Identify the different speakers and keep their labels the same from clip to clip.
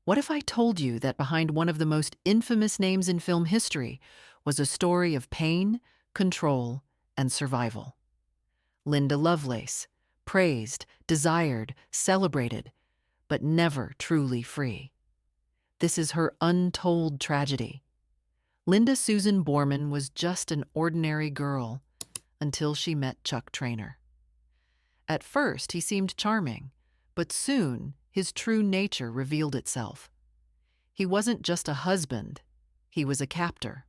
Speaker 1: What if I told you that behind one of the most infamous names in film history was a story of pain, control, and survival? Linda Lovelace, praised, desired, celebrated, but never truly free. This is her untold tragedy. Linda Susan Borman was just an ordinary girl until she met Chuck Traynor. At first, he seemed charming, but soon his true nature revealed itself. He wasn't just a husband, he was a captor.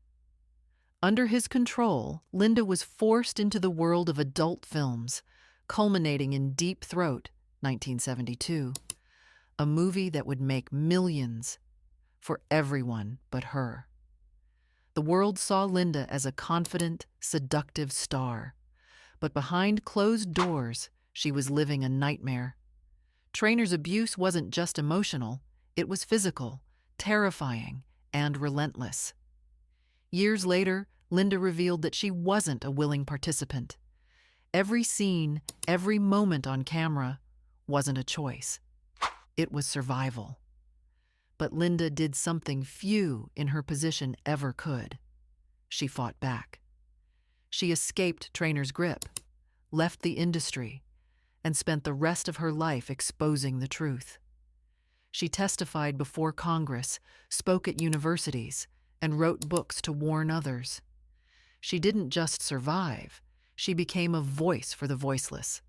Speaker 1: Under his control, Linda was forced into the world of adult films, culminating in Deep Throat, 1972, a movie that would make millions for everyone but her. The world saw Linda as a confident, seductive star, but behind closed doors, she was living a nightmare. Traynor's abuse wasn't just emotional, it was physical, terrifying, and relentless. Years later, Linda revealed that she wasn't a willing participant. Every scene, every moment on camera wasn't a choice. It was survival. But Linda did something few in her position ever could. She fought back. She escaped Traynor's grip, left the industry, and spent the rest of her life exposing the truth. She testified before Congress, spoke at universities, and wrote books to warn others. She didn't just survive, she became a voice for the voiceless.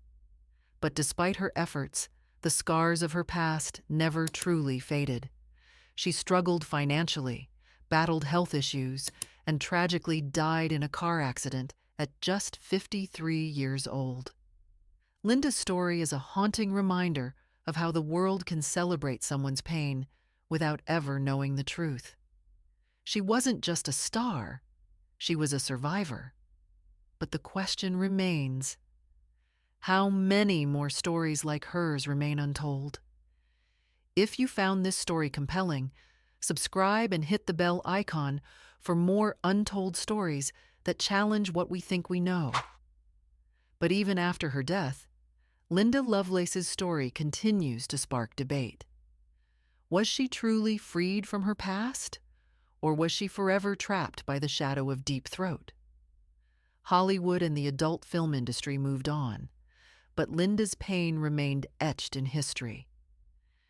Speaker 1: But despite her efforts, the scars of her past never truly faded. She struggled financially, battled health issues, and tragically died in a car accident at just 53 years old. Linda's story is a haunting reminder of how the world can celebrate someone's pain without ever knowing the truth. She wasn't just a star, she was a survivor. But the question remains, how many more stories like hers remain untold? If you found this story compelling, subscribe and hit the bell icon for more untold stories that challenge what we think we know. But even after her death, Linda Lovelace's story continues to spark debate. Was she truly freed from her past, or was she forever trapped by the shadow of Deep Throat? Hollywood and the adult film industry moved on, but Linda's pain remained etched in history.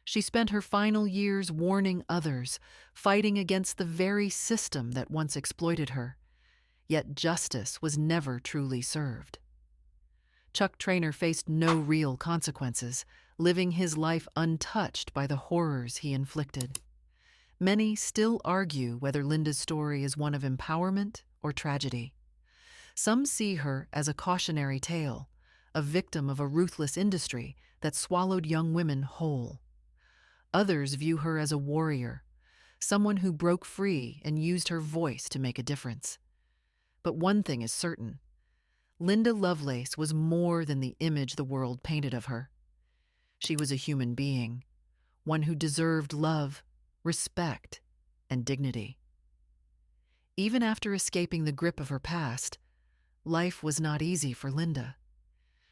Speaker 1: She spent her final years warning others, fighting against the very system that once exploited her. Yet justice was never truly served. Chuck Traynor faced no real consequences, living his life untouched by the horrors he inflicted. Many still argue whether Linda's story is one of empowerment or tragedy. Some see her as a cautionary tale, a victim of a ruthless industry that swallowed young women whole. Others view her as a warrior, someone who broke free and used her voice to make a difference. But one thing is certain. Linda Lovelace was more than the image the world painted of her. She was a human being, one who deserved love, respect, and dignity. Even after escaping the grip of her past, life was not easy for Linda.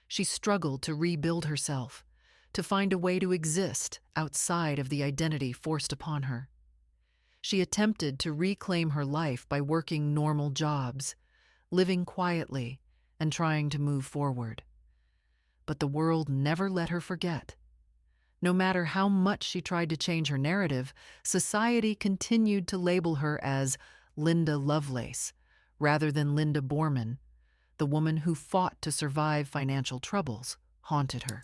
Speaker 1: She struggled to rebuild herself, to find a way to exist outside of the identity forced upon her. She attempted to reclaim her life by working normal jobs, living quietly, and trying to move forward. But the world never let her forget. No matter how much she tried to change her narrative, society continued to label her as Linda Lovelace, rather than Linda Borman. The woman who fought to survive financial troubles haunted her.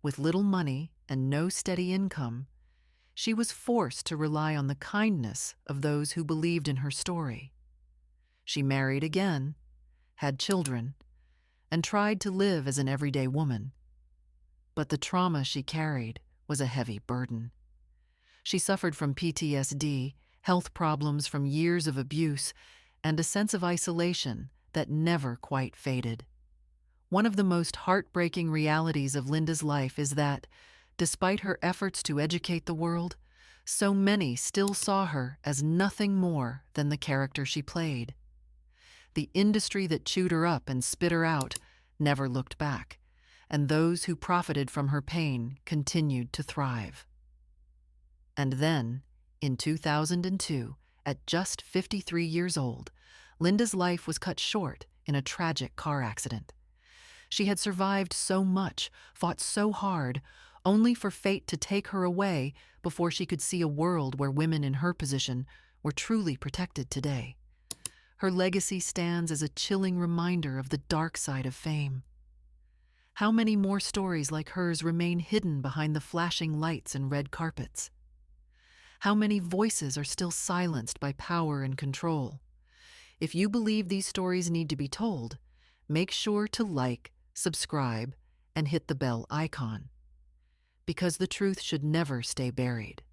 Speaker 1: With little money and no steady income, she was forced to rely on the kindness of those who believed in her story. She married again, had children, and tried to live as an everyday woman. But the trauma she carried was a heavy burden. She suffered from PTSD, health problems from years of abuse, and a sense of isolation that never quite faded. One of the most heartbreaking realities of Linda's life is that, despite her efforts to educate the world, so many still saw her as nothing more than the character she played. The industry that chewed her up and spit her out never looked back, and those who profited from her pain continued to thrive. And then, in 2002, at just 53 years old, Linda's life was cut short in a tragic car accident. She had survived so much, fought so hard, only for fate to take her away before she could see a world where women in her position were truly protected today. Her legacy stands as a chilling reminder of the dark side of fame. How many more stories like hers remain hidden behind the flashing lights and red carpets? How many voices are still silenced by power and control? If you believe these stories need to be told, make sure to like, subscribe, and hit the bell icon. Because the truth should never stay buried.